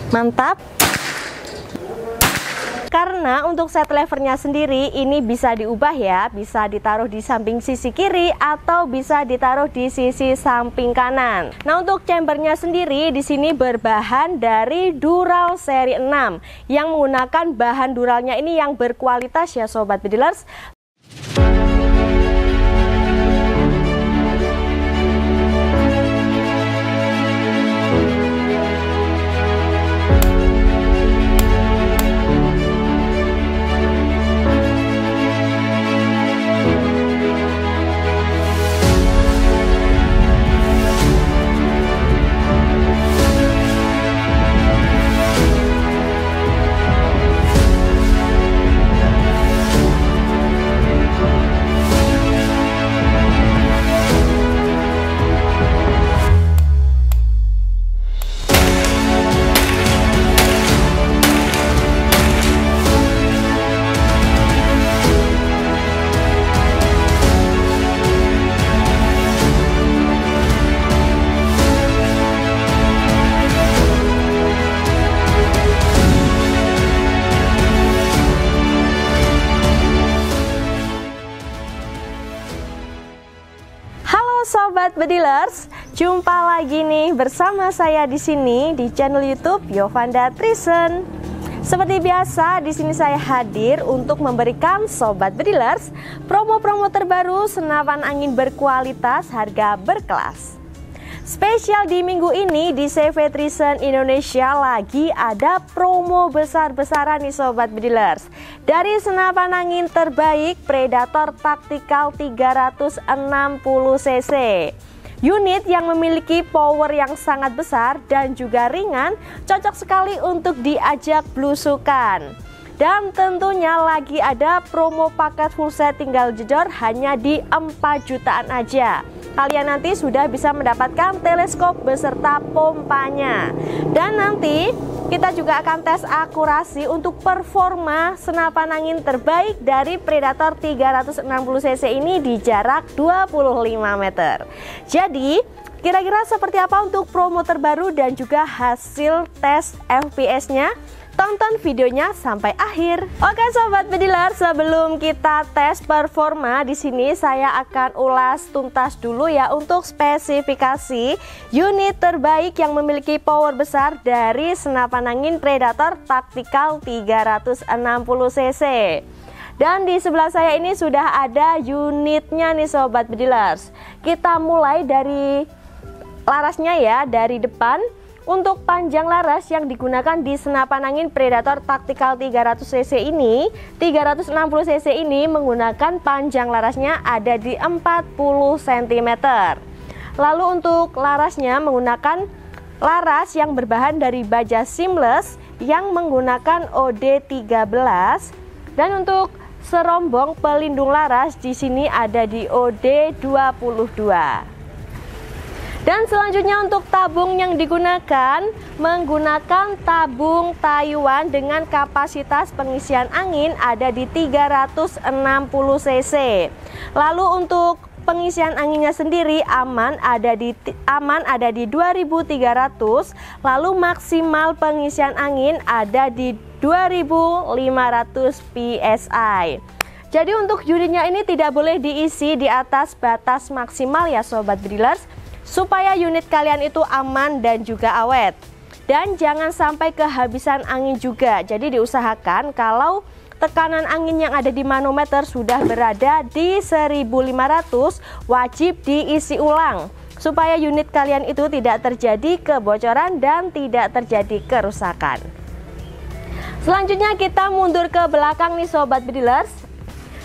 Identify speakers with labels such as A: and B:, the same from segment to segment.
A: Mantap. Karena untuk set levernya sendiri ini bisa diubah ya, bisa ditaruh di samping sisi kiri atau bisa ditaruh di sisi samping kanan. Nah, untuk chambernya sendiri di sini berbahan dari Dural seri 6 yang menggunakan bahan duralnya ini yang berkualitas ya sobat bedilers. Sobat bedilers, jumpa lagi nih bersama saya di sini di channel YouTube Yovanda Trisen. Seperti biasa, di sini saya hadir untuk memberikan sobat bedilers promo-promo terbaru senapan angin berkualitas, harga berkelas. Spesial di minggu ini di CV Trisen Indonesia lagi ada promo besar-besaran nih sobat bedilers. Dari senapan angin terbaik Predator Tactical 360 cc. Unit yang memiliki power yang sangat besar dan juga ringan, cocok sekali untuk diajak belusukan. Dan tentunya lagi ada promo paket full set tinggal jedor hanya di 4 jutaan aja. Kalian nanti sudah bisa mendapatkan teleskop beserta pompanya. Dan nanti kita juga akan tes akurasi untuk performa senapan angin terbaik dari Predator 360 cc ini di jarak 25 meter. Jadi kira-kira seperti apa untuk promo terbaru dan juga hasil tes FPS-nya? Tonton videonya sampai akhir. Oke sobat bediler, sebelum kita tes performa di sini saya akan ulas tuntas dulu ya untuk spesifikasi unit terbaik yang memiliki power besar dari senapan angin Predator Tactical 360 cc. Dan di sebelah saya ini sudah ada unitnya nih sobat bedilers. Kita mulai dari larasnya ya, dari depan. Untuk panjang laras yang digunakan di senapan angin Predator Tactical 300 cc ini, 360 cc ini menggunakan panjang larasnya ada di 40 cm. Lalu untuk larasnya menggunakan laras yang berbahan dari baja seamless yang menggunakan OD13. Dan untuk serombong pelindung laras di sini ada di OD22. Dan selanjutnya untuk tabung yang digunakan menggunakan tabung Taiwan dengan kapasitas pengisian angin ada di 360 cc. Lalu untuk pengisian anginnya sendiri aman ada di 2300, lalu maksimal pengisian angin ada di 2500 psi. Jadi untuk unitnya ini tidak boleh diisi di atas batas maksimal ya sobat bedilers, supaya unit kalian itu aman dan juga awet. Dan jangan sampai kehabisan angin juga. Jadi diusahakan kalau tekanan angin yang ada di manometer sudah berada di 1500, wajib diisi ulang supaya unit kalian itu tidak terjadi kebocoran dan tidak terjadi kerusakan. Selanjutnya kita mundur ke belakang nih sobat bedilers.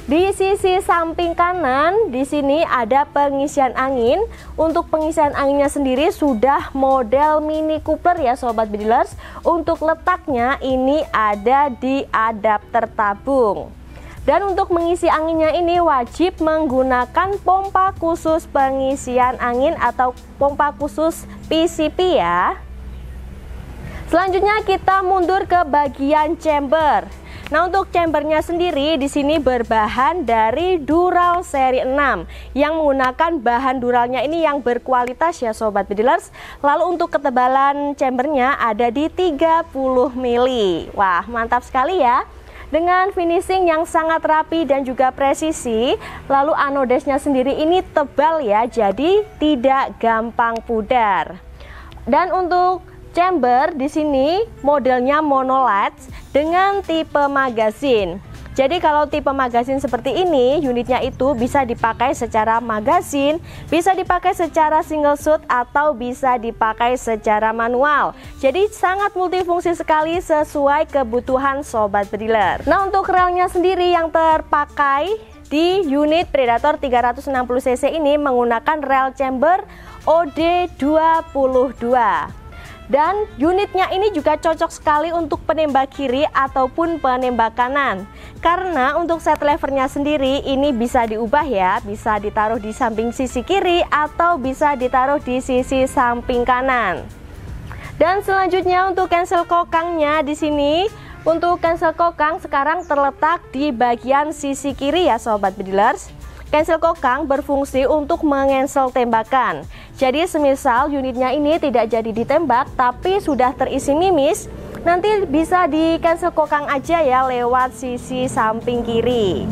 A: Di sisi samping kanan di sini ada pengisian angin. Untuk pengisian anginnya sendiri sudah model Mini Cooper ya sobat bedilers. Untuk letaknya ini ada di adapter tabung. Dan untuk mengisi anginnya ini wajib menggunakan pompa khusus pengisian angin atau pompa khusus PCP ya. Selanjutnya kita mundur ke bagian chamber. Nah, untuk chambernya sendiri di sini berbahan dari dural seri 6 yang menggunakan bahan duralnya ini yang berkualitas ya sobat bedilers. Lalu untuk ketebalan chambernya ada di 30 mili. Wah, mantap sekali ya. Dengan finishing yang sangat rapi dan juga presisi. Lalu anodesnya sendiri ini tebal ya, jadi tidak gampang pudar. Dan untuk chamber di sini modelnya monolight dengan tipe magazin. Jadi kalau tipe magazin seperti ini, unitnya itu bisa dipakai secara magazin, bisa dipakai secara single shoot atau bisa dipakai secara manual. Jadi sangat multifungsi sekali sesuai kebutuhan sobat bediler. Nah, untuk relnya sendiri yang terpakai di unit Predator 360cc ini menggunakan rel chamber OD22. Dan unitnya ini juga cocok sekali untuk penembak kiri ataupun penembak kanan. Karena untuk set levernya sendiri ini bisa diubah ya, bisa ditaruh di samping sisi kiri atau bisa ditaruh di sisi samping kanan. Dan selanjutnya untuk cancel kokangnya di sini, untuk cancel kokang sekarang terletak di bagian sisi kiri ya sobat bedilers. Cancel kokang berfungsi untuk mengcancel tembakan. Jadi semisal unitnya ini tidak jadi ditembak tapi sudah terisi mimis, nanti bisa di cancel kokang aja ya lewat sisi samping kiri.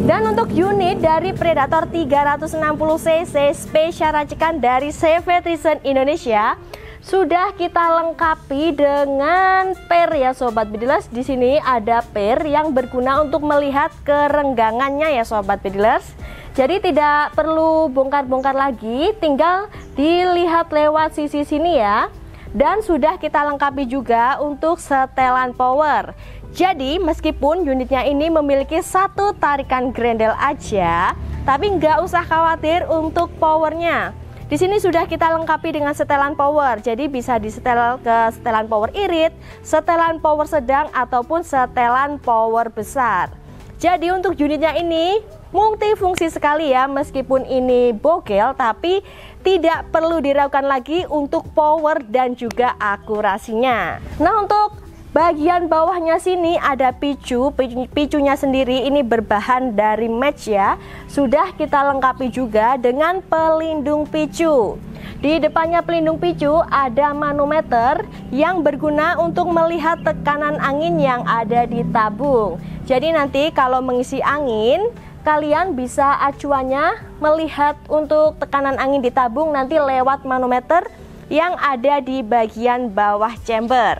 A: Dan untuk unit dari Predator 360cc spesial racikan dari CV Trison Indonesia sudah kita lengkapi dengan per ya sobat bedilers. Di sini ada per yang berguna untuk melihat kerenggangannya ya sobat bedilers. Jadi tidak perlu bongkar-bongkar lagi, tinggal dilihat lewat sisi sini ya. Dan sudah kita lengkapi juga untuk setelan power. Jadi meskipun unitnya ini memiliki satu tarikan grendel aja, tapi nggak usah khawatir untuk powernya. Di sini sudah kita lengkapi dengan setelan power, jadi bisa disetel ke setelan power irit, setelan power sedang ataupun setelan power besar. Jadi untuk unitnya ini multifungsi sekali ya, meskipun ini bogel tapi tidak perlu diragukan lagi untuk power dan juga akurasinya. Nah, untuk bagian bawahnya sini ada picunya sendiri ini berbahan dari match ya. Sudah kita lengkapi juga dengan pelindung picu. Di depannya pelindung picu ada manometer yang berguna untuk melihat tekanan angin yang ada di tabung. Jadi nanti kalau mengisi angin, kalian bisa acuannya melihat untuk tekanan angin di tabung nanti lewat manometer yang ada di bagian bawah chamber.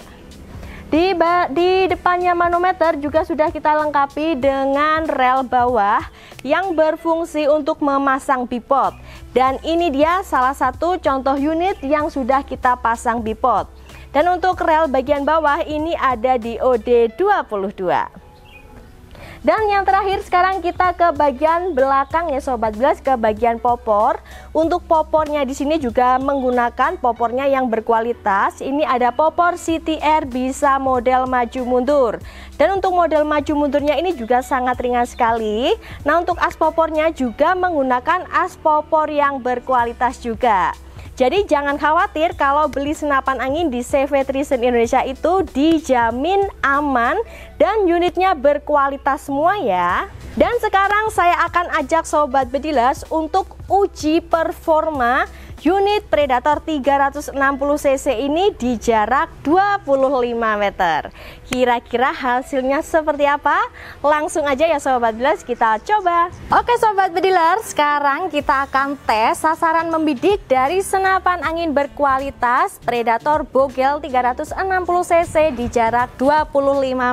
A: Di depannya manometer juga sudah kita lengkapi dengan rel bawah yang berfungsi untuk memasang bipod. Dan ini dia salah satu contoh unit yang sudah kita pasang bipod. Dan untuk rel bagian bawah ini ada di OD22. Dan yang terakhir sekarang kita ke bagian belakang ya sobat bedilers, ke bagian popor. Untuk popornya di sini juga menggunakan popornya yang berkualitas. Ini ada popor CTR bisa model maju mundur. Dan untuk model maju mundurnya ini juga sangat ringan sekali. Nah, untuk as popornya juga menggunakan as popor yang berkualitas juga. Jadi jangan khawatir kalau beli senapan angin di CV Trison Indonesia itu dijamin aman dan unitnya berkualitas semua ya. Dan sekarang saya akan ajak sobat bedilers untuk uji performa unit Predator 360cc ini di jarak 25 meter. Kira-kira hasilnya seperti apa? Langsung aja ya sobat bedilers, kita coba. Oke sobat bedilers, sekarang kita akan tes sasaran membidik dari senapan angin berkualitas Predator Bogel 360cc di jarak 25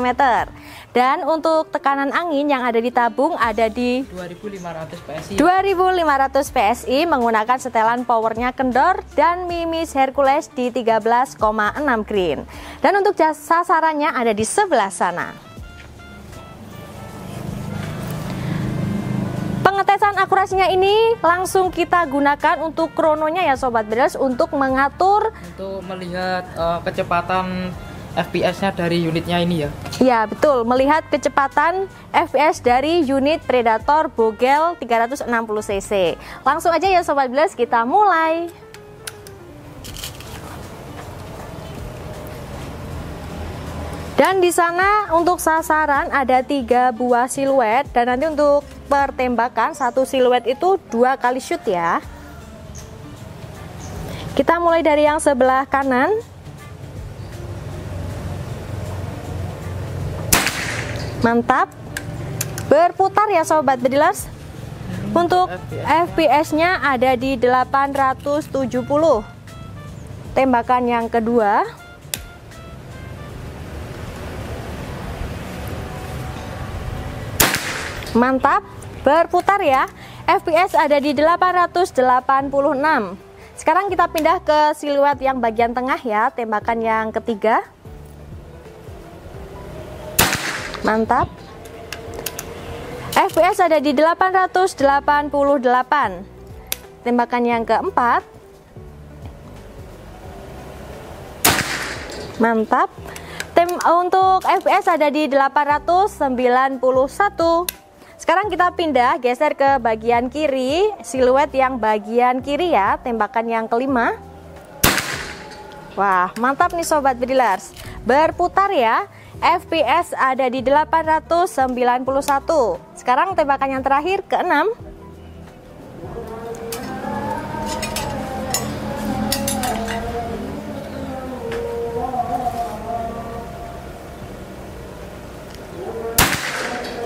A: meter. Dan untuk tekanan angin yang ada di tabung ada di 2500 PSI. 2500 PSI menggunakan setelan powernya kendor dan mimis Hercules di 13,6 green. Dan untuk sasarannya ada di sebelah sana. Pengetesan akurasinya ini langsung kita gunakan untuk krononya ya sobat bedilers, untuk mengatur,
B: untuk melihat kecepatan FPS-nya dari unitnya ini ya.
A: Ya betul, melihat kecepatan FPS dari unit Predator Bogel 360cc. Langsung aja ya sobat bedilers, kita mulai. Dan di sana untuk sasaran ada 3 buah siluet, dan nanti untuk pertembakan satu siluet itu 2 kali shoot ya. Kita mulai dari yang sebelah kanan. Mantap. Berputar ya sobat bedilers. Untuk FPS-nya ada di 870. Tembakan yang kedua. Mantap. Berputar ya. FPS ada di 886. Sekarang kita pindah ke siluet yang bagian tengah ya, tembakan yang ketiga. Mantap. FPS ada di 888. Tembakan yang keempat. Mantap. Untuk FPS ada di 891. Sekarang kita pindah, geser ke bagian kiri, siluet yang bagian kiri ya, tembakan yang kelima. Wah, mantap nih sobat bedilers. Berputar ya, FPS ada di 891. Sekarang tembakan yang terakhir, keenam.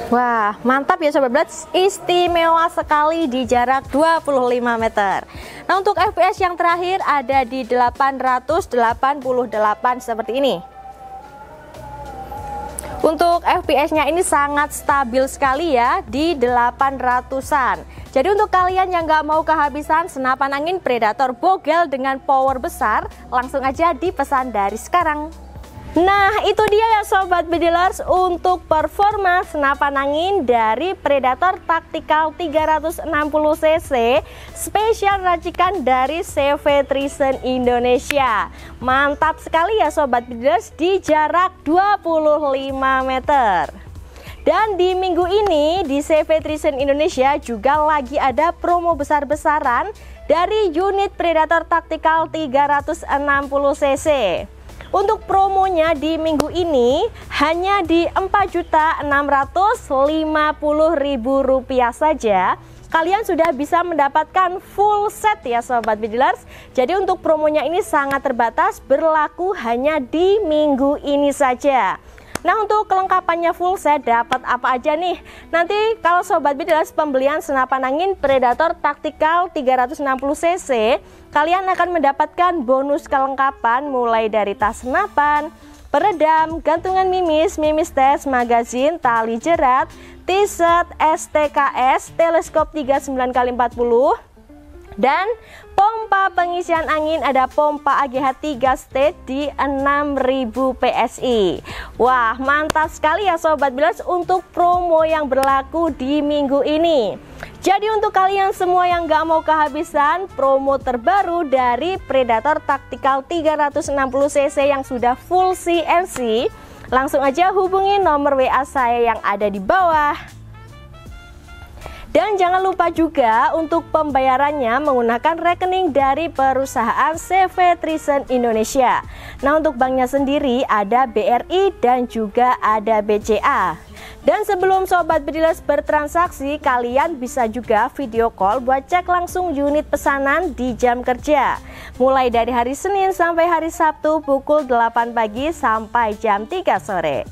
A: Wah, mantap ya sobat bedilers, istimewa sekali di jarak 25 meter. Nah, untuk FPS yang terakhir ada di 888 seperti ini. Untuk FPS-nya ini sangat stabil sekali ya, di 800-an. Jadi untuk kalian yang nggak mau kehabisan senapan angin Predator Bogel dengan power besar, langsung aja dipesan dari sekarang. Nah, itu dia ya sobat bedilers untuk performa senapan angin dari Predator Tactical 360cc spesial racikan dari CV Trison Indonesia. Mantap sekali ya sobat bedilers di jarak 25 meter. Dan di minggu ini di CV Trison Indonesia juga lagi ada promo besar-besaran dari unit Predator Tactical 360cc. Untuk promonya di minggu ini hanya di Rp4.650.000 saja. Kalian sudah bisa mendapatkan full set ya sobat bedilers. Jadi untuk promonya ini sangat terbatas, berlaku hanya di minggu ini saja. Nah, untuk kelengkapannya full set dapat apa aja nih? Nanti kalau sobat bedilers pembelian senapan angin Predator Tactical 360cc, kalian akan mendapatkan bonus kelengkapan mulai dari tas senapan, peredam, gantungan mimis, mimis tes, magazin, tali jerat, t-shirt, STKS, teleskop 39x40, dan pompa pengisian angin ada pompa AGH 3 state di 6000 PSI. Wah, mantap sekali ya sobat bedilers untuk promo yang berlaku di minggu ini. Jadi untuk kalian semua yang gak mau kehabisan promo terbaru dari Predator Tactical 360cc yang sudah full CNC, langsung aja hubungi nomor WA saya yang ada di bawah. Dan jangan lupa juga untuk pembayarannya menggunakan rekening dari perusahaan CV Trison Indonesia. Nah, untuk banknya sendiri ada BRI dan juga ada BCA. Dan sebelum sobat bedilers bertransaksi, kalian bisa juga video call buat cek langsung unit pesanan di jam kerja. Mulai dari hari Senin sampai hari Sabtu pukul 8 pagi sampai jam 3 sore.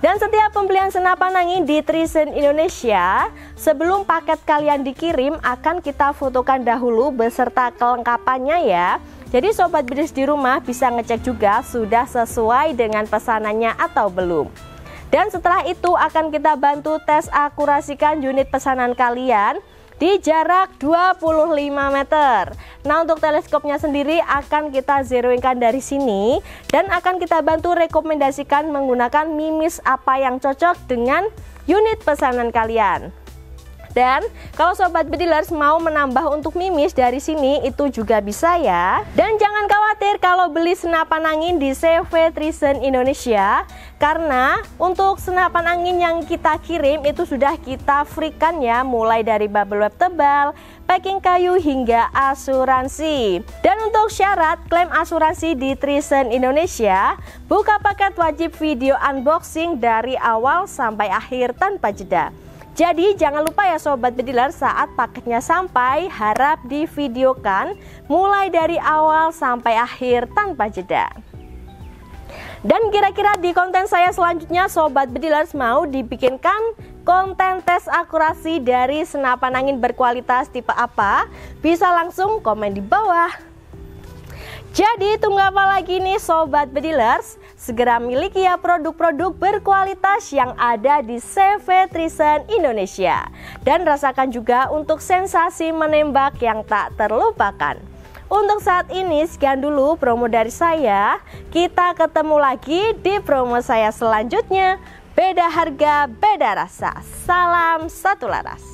A: Dan setiap pembelian senapan angin di Trison Indonesia, sebelum paket kalian dikirim akan kita fotokan dahulu beserta kelengkapannya ya. Jadi sobat bedilers di rumah bisa ngecek juga sudah sesuai dengan pesanannya atau belum. Dan setelah itu akan kita bantu tes akurasikan unit pesanan kalian di jarak 25 meter. Nah, untuk teleskopnya sendiri akan kita zeroingkan dari sini dan akan kita bantu rekomendasikan menggunakan mimis apa yang cocok dengan unit pesanan kalian. Dan kalau sobat bedilers mau menambah untuk mimis dari sini itu juga bisa ya. Dan jangan khawatir kalau beli senapan angin di CV Trison Indonesia, karena untuk senapan angin yang kita kirim itu sudah kita freekan ya, mulai dari bubble wrap tebal, packing kayu hingga asuransi. Dan untuk syarat klaim asuransi di Trisen Indonesia, buka paket wajib video unboxing dari awal sampai akhir tanpa jeda. Jadi jangan lupa ya Sobat Bediler, saat paketnya sampai harap divideokan mulai dari awal sampai akhir tanpa jeda. Dan kira-kira di konten saya selanjutnya Sobat Bedilers mau dibikinkan konten tes akurasi dari senapan angin berkualitas tipe apa? Bisa langsung komen di bawah. Jadi tunggu apa lagi nih Sobat Bedilers? Segera miliki ya produk-produk berkualitas yang ada di CV Trisen Indonesia. Dan rasakan juga untuk sensasi menembak yang tak terlupakan. Untuk saat ini sekian dulu promo dari saya. Kita ketemu lagi di promo saya selanjutnya. Beda harga, beda rasa. Salam satu laras.